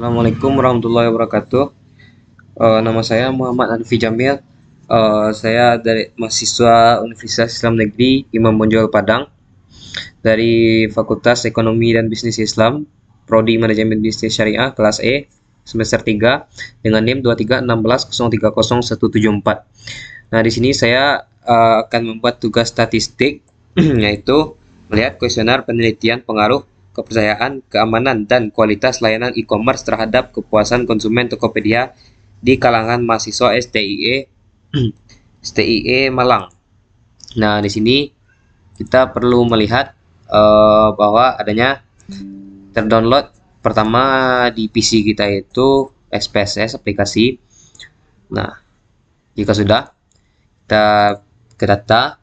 Assalamualaikum warahmatullahi wabarakatuh. Nama saya Muhammad Anfi Jamil. Saya dari mahasiswa Universitas Islam Negeri Imam Bonjol Padang dari Fakultas Ekonomi dan Bisnis Islam, Prodi Manajemen Bisnis Syariah kelas E semester 3 dengan NIM 2316030174. Nah, di sini saya akan membuat tugas statistik yaitu melihat kuesioner penelitian pengaruh kepercayaan, keamanan, dan kualitas layanan e-commerce terhadap kepuasan konsumen Tokopedia di kalangan mahasiswa STIE Malang. Nah, di sini kita perlu melihat bahwa adanya terdownload pertama di PC kita itu SPSS aplikasi. Nah, jika sudah, kita ke data,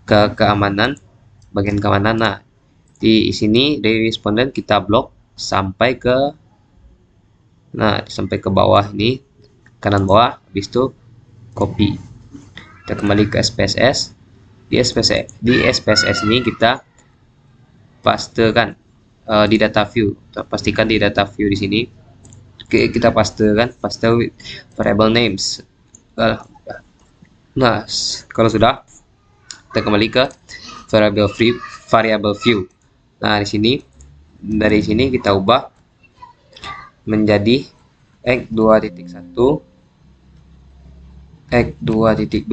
ke keamanan, bagian keamanan. Nah, di sini dari responden kita blok sampai ke bawah ini, kanan bawah, habis itu copy. Kita kembali ke SPSS. Di SPSS ini kita pastekan di data view. Kita pastikan di data view di sini. Oke, kita paste with variable names. Nah, kalau sudah, kita kembali ke variable view. Nah, dari sini kita ubah menjadi x2.1, x2.2,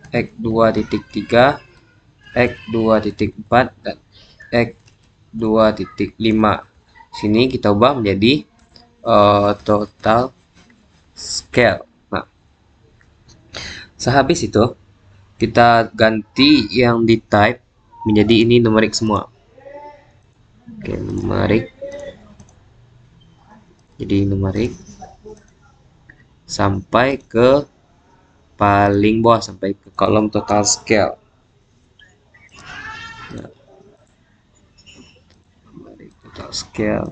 x2.3, x2.4, dan x2.5. Sini kita ubah menjadi total scale. Nah, sehabis itu kita ganti yang di type menjadi ini numerik semua. Oke, numerik. Jadi numerik sampai ke paling bawah, sampai ke kolom total scale. Nah, numerik total scale,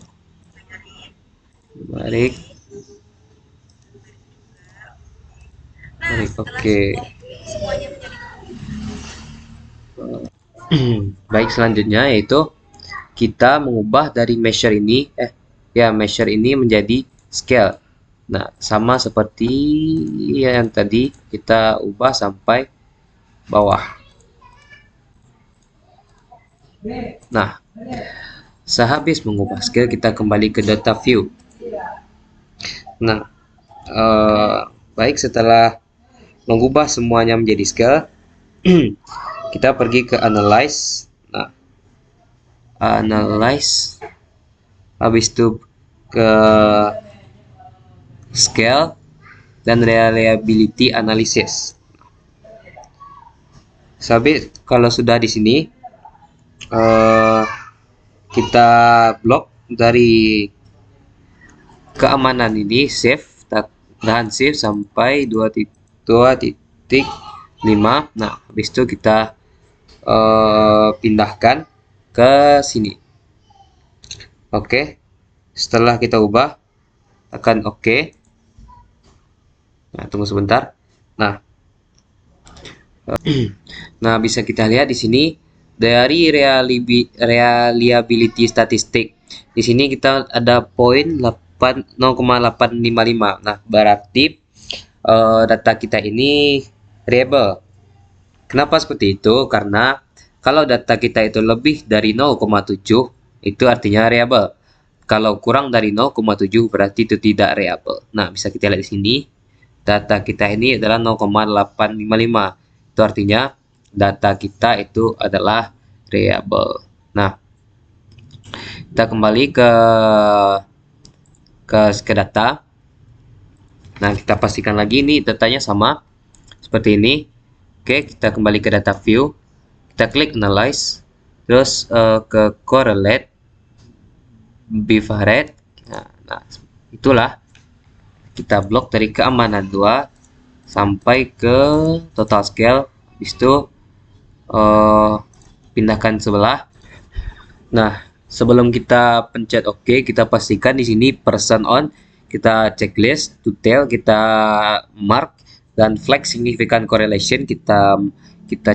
numerik. Oke. Baik, selanjutnya yaitu kita mengubah dari measure ini menjadi scale. Nah, sama seperti yang tadi kita ubah sampai bawah. Nah, sehabis mengubah scale kita kembali ke data view. Nah, baik, setelah mengubah semuanya menjadi scale, kita pergi ke analyze. Nah, analyze, habis itu ke scale dan reliability analysis. Habis kalau sudah di sini kita blok dari keamanan ini, save, tahan save sampai 2.5. Nah, habis itu kita pindahkan ke sini. Oke, setelah kita ubah akan oke. Nah, tunggu sebentar. Nah, bisa kita lihat di sini dari reliability statistik. Di sini kita ada poin 0,855. Nah, berarti data kita ini reliable. Kenapa seperti itu? Karena kalau data kita itu lebih dari 0,7, itu artinya reliable. Kalau kurang dari 0,7 berarti itu tidak reliable. Nah, bisa kita lihat di sini. Data kita ini adalah 0,855. Itu artinya data kita itu adalah reliable. Nah, kita kembali ke data. Nah, kita pastikan lagi ini datanya sama seperti ini. Oke, kita kembali ke data view. Kita klik analyze, terus ke correlate, bivariate. Nah, itulah kita blok dari keamanan 2 sampai ke total scale. Habis itu pindahkan sebelah. Nah, sebelum kita pencet OK, kita pastikan di sini person on, kita checklist, detail kita mark, dan flag significant correlation kita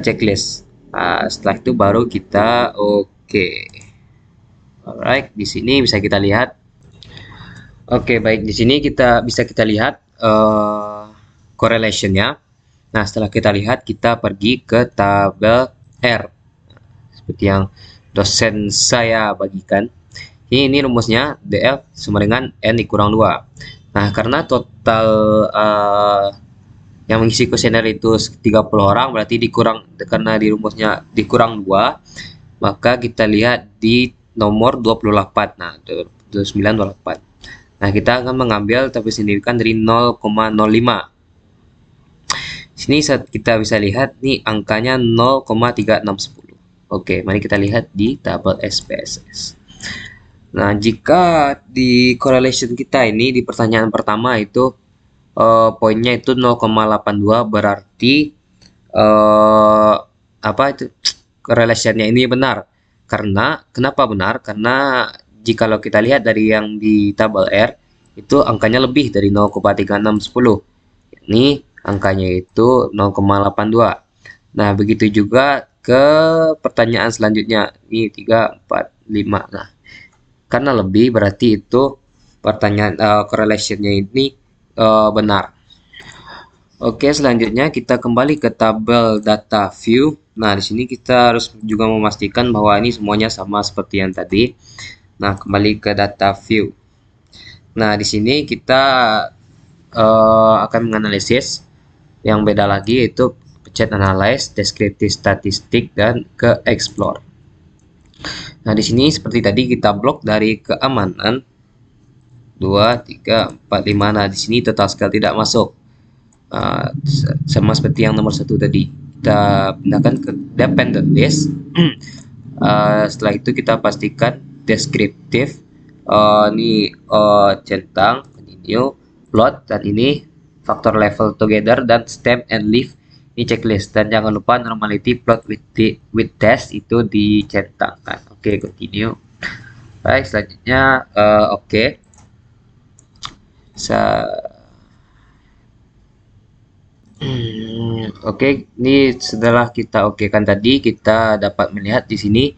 checklist. Nah, setelah itu baru kita OK. Alright, di sini bisa kita lihat Oke, baik. Di sini kita lihat correlation-nya. Nah, setelah kita lihat, kita pergi ke tabel R. Seperti yang dosen saya bagikan. Ini rumusnya DF sama dengan N dikurang 2. Nah, karena total yang mengisi kuesioner itu 30 orang, berarti karena di rumusnya dikurang 2, maka kita lihat di nomor 28. Nah, 2928. Nah, kita akan mengambil tabel signifikan dari 0,05. Sini kita bisa lihat nih angkanya 0,3610. Oke, mari kita lihat di tabel SPSS. Nah, jika di correlation kita ini di pertanyaan pertama itu poinnya itu 0,82, berarti apa itu correlationnya ini benar. Kenapa benar? Karena jikalau kita lihat dari yang di tabel R itu angkanya lebih dari 0,3610. Ini angkanya itu 0,82. Nah, begitu juga ke pertanyaan selanjutnya. Ini 3, 4, 5. Nah, karena lebih berarti itu pertanyaan correlationnya ini benar. Oke, selanjutnya kita kembali ke tabel data view. Nah, di sini kita harus juga memastikan bahwa ini semuanya sama seperti yang tadi. Nah, kembali ke data view. Nah, di sini kita akan menganalisis yang beda lagi, yaitu pencet analyze, descriptive statistik, dan ke explore. Nah, di sini seperti tadi kita blok dari keamanan 2, 3, 4, 5. Nah, di sini total scale tidak masuk. Sama seperti yang nomor 1 tadi. Kita pindahkan ke dependent list. Setelah itu kita pastikan deskriptif. Ini centang, continue, plot, dan ini faktor level together, dan stem and leaf ini checklist. Dan jangan lupa normality plot with test itu dicentangkan. Oke, continue. Baik, selanjutnya oke. Oke, ini setelah kita okekan tadi, kita dapat melihat di sini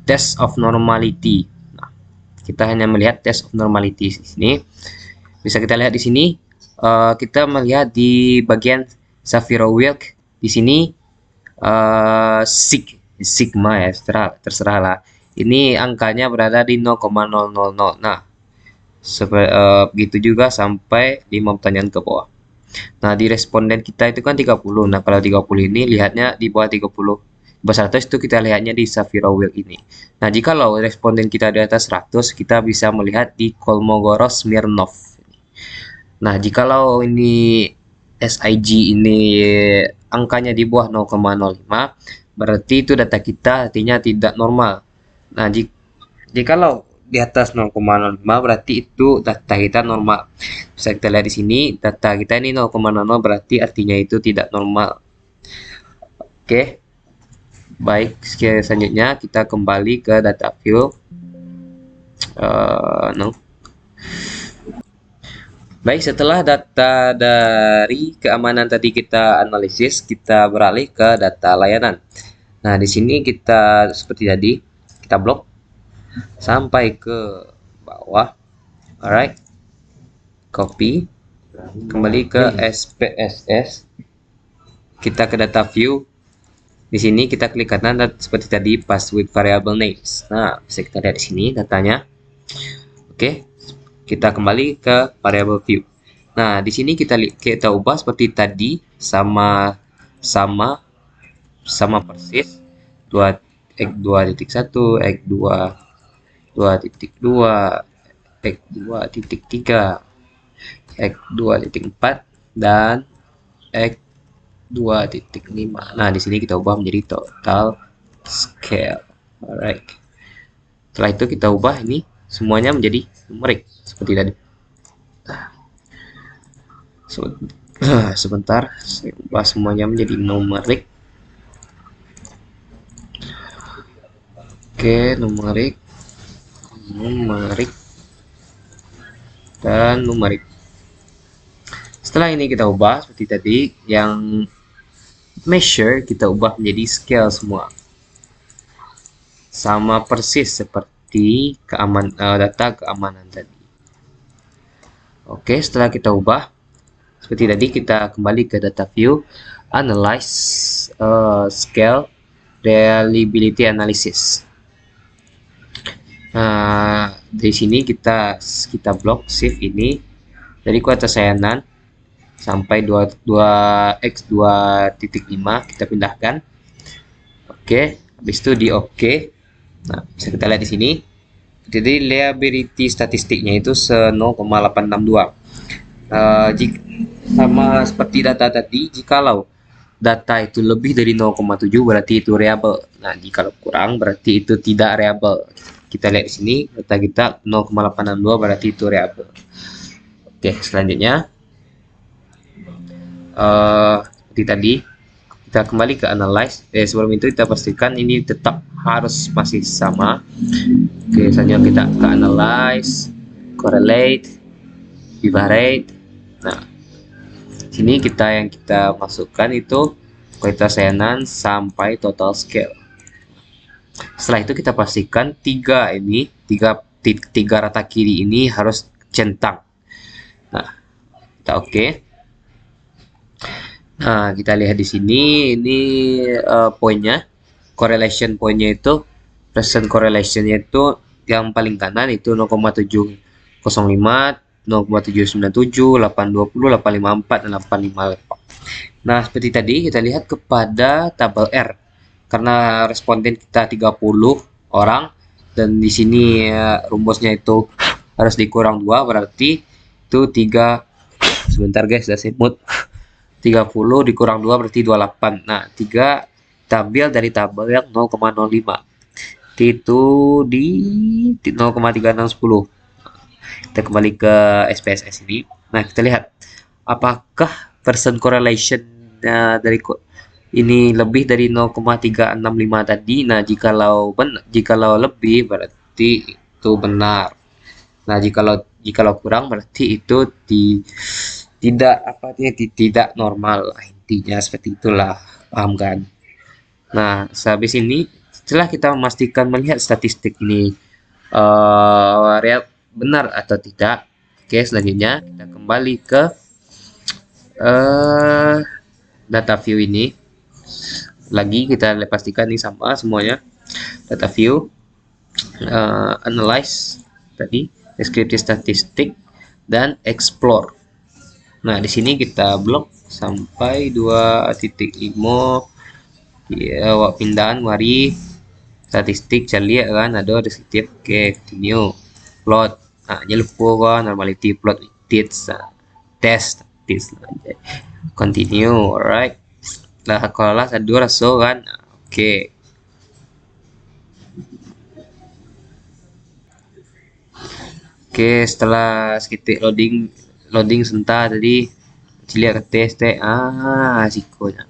test of normality. Nah, kita hanya melihat test of normality di sini. Bisa kita lihat di sini, kita melihat di bagian Shapiro-Wilk di sini sigma ya, terserahlah. Ini angkanya berada di 0,000. Nah, begitu juga sampai 5 pertanyaan ke bawah. Nah, di responden kita itu kan 30. Nah, kalau 30 ini lihatnya di bawah 30. Di bawah 100 itu kita lihatnya di Shapiro-Wilk ini. Nah, jikalau responden kita di atas 100, kita bisa melihat di Kolmogorov-Smirnov. Nah, jikalau ini SIG ini angkanya di bawah 0,05, berarti itu data kita artinya tidak normal. Nah, jikalau di atas 0,05 berarti itu data kita normal. Bisa kita lihat di sini data kita ini 0,00, berarti artinya itu tidak normal. Oke. Baik, selanjutnya kita kembali ke data view. Baik, setelah data dari keamanan tadi kita analisis, kita beralih ke data layanan. Nah, di sini kita seperti tadi, kita blok sampai ke bawah. Alright, copy, kembali ke SPSS, kita ke data view. Di sini kita klik kanan dan seperti tadi pass with variable names. Nah, bisa kita lihat di sini datanya. Oke, kita kembali ke variable view. Nah, di sini kita ubah seperti tadi, sama persis 2.1, 2.2, 2.3, 2.4, dan 2.5. Nah, di sini kita ubah menjadi total scale. Alright. Setelah itu kita ubah ini semuanya menjadi numerik seperti tadi. Sebentar, saya ubah semuanya menjadi numerik. Oke, numerik, dan numerik. Setelah ini kita ubah seperti tadi, yang measure kita ubah menjadi scale semua. Sama persis seperti data keamanan tadi. Oke, setelah kita ubah seperti tadi, kita kembali ke data view, analyze, scale, reliability analysis. Nah, dari sini kita blok shift ini dari kuota sayanan sampai 2x 2.5 kita pindahkan. Oke, habis itu di oke. Nah, bisa kita lihat di sini. Jadi reliability statistiknya itu 0,862. Sama seperti data tadi, jikalau data itu lebih dari 0,7 berarti itu reliable. Nah, jika kurang berarti itu tidak reliable. Kita lihat di sini data kita 0,862 berarti itu reliable. Oke, selanjutnya seperti tadi kita kembali ke analyze. Sebelum itu kita pastikan ini tetap harus masih sama. Oke, selanjutnya kita ke analyze, correlate, evaluate. Nah, sini yang kita masukkan itu kualitas sayanan sampai total scale. Setelah itu kita pastikan tiga rata kiri ini harus centang. Nah, kita oke. Nah, kita lihat di sini ini poinnya, correlation poinnya itu present correlationnya itu yang paling kanan itu 0,705, 0,797, 820, 854, dan 858. Nah, seperti tadi kita lihat kepada tabel R. Karena responden kita 30 orang dan di sini rumusnya itu harus dikurang 2 berarti itu 3. Sebentar guys, saya semut. 30 dikurang 2 berarti 28. Nah, 3 tampil dari tabel yang 0,05. Itu di 0,3610. Kita kembali ke SPSS ini. Nah, kita lihat apakah percent correlation dari ini lebih dari 0,365 tadi. Nah, jikalau lebih berarti itu benar. Nah, jikalau kurang berarti itu tidak normal, intinya seperti itulah, paham kan? Nah, sehabis ini setelah kita memastikan melihat statistik ini benar atau tidak, oke, selanjutnya kita kembali ke data view ini lagi, kita pastikan ini sama semuanya. Data view, analyze tadi, descriptive statistik, dan explore. Nah, di sini kita blok sampai 2.5 ya, pindahan wari statistik cari kan ada deskriptif. Oke, continue plot. Nah, lupa kan normality plot with test continue. Alright, nah kalau satu raso kan. Oke, setelah sedikit loading sebentar tadi lihat ke tes sikonya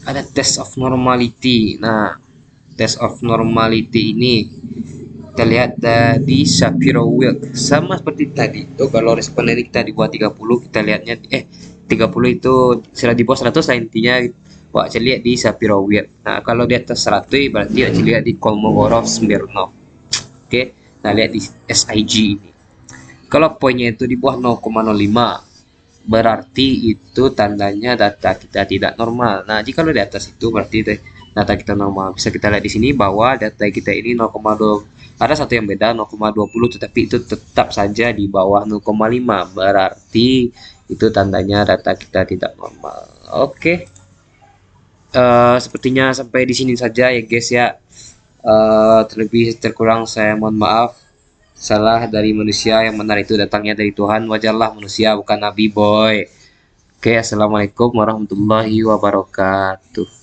ada test of normality. Nah, test of normality ini kita lihat di Shapiro-Wilk sama seperti tadi itu. Kalau responden kita di bawah 30 kita lihatnya 30 itu sudah di bawah 100 lah intinya. Wah, saya lihat di Shapiro-Wilk. Nah, kalau di atas 100 berarti saya lihat di Kolmogorov-Smirnov. Oke, nah lihat di SIG ini. Kalau poinnya itu di bawah 0,05 berarti itu tandanya data kita tidak normal. Nah, jika di atas itu berarti data kita normal. Bisa kita lihat di sini bahwa data kita ini 0,2, ada satu yang beda 0,20, tetapi itu tetap saja di bawah 0,5 berarti itu tandanya data kita tidak normal. Oke. Sepertinya sampai di sini saja ya guys ya. Terlebih terkurang saya mohon maaf. Salah dari manusia, yang benar itu datangnya dari Tuhan. Wajarlah manusia bukan nabi boy. Oke, assalamualaikum warahmatullahi wabarakatuh.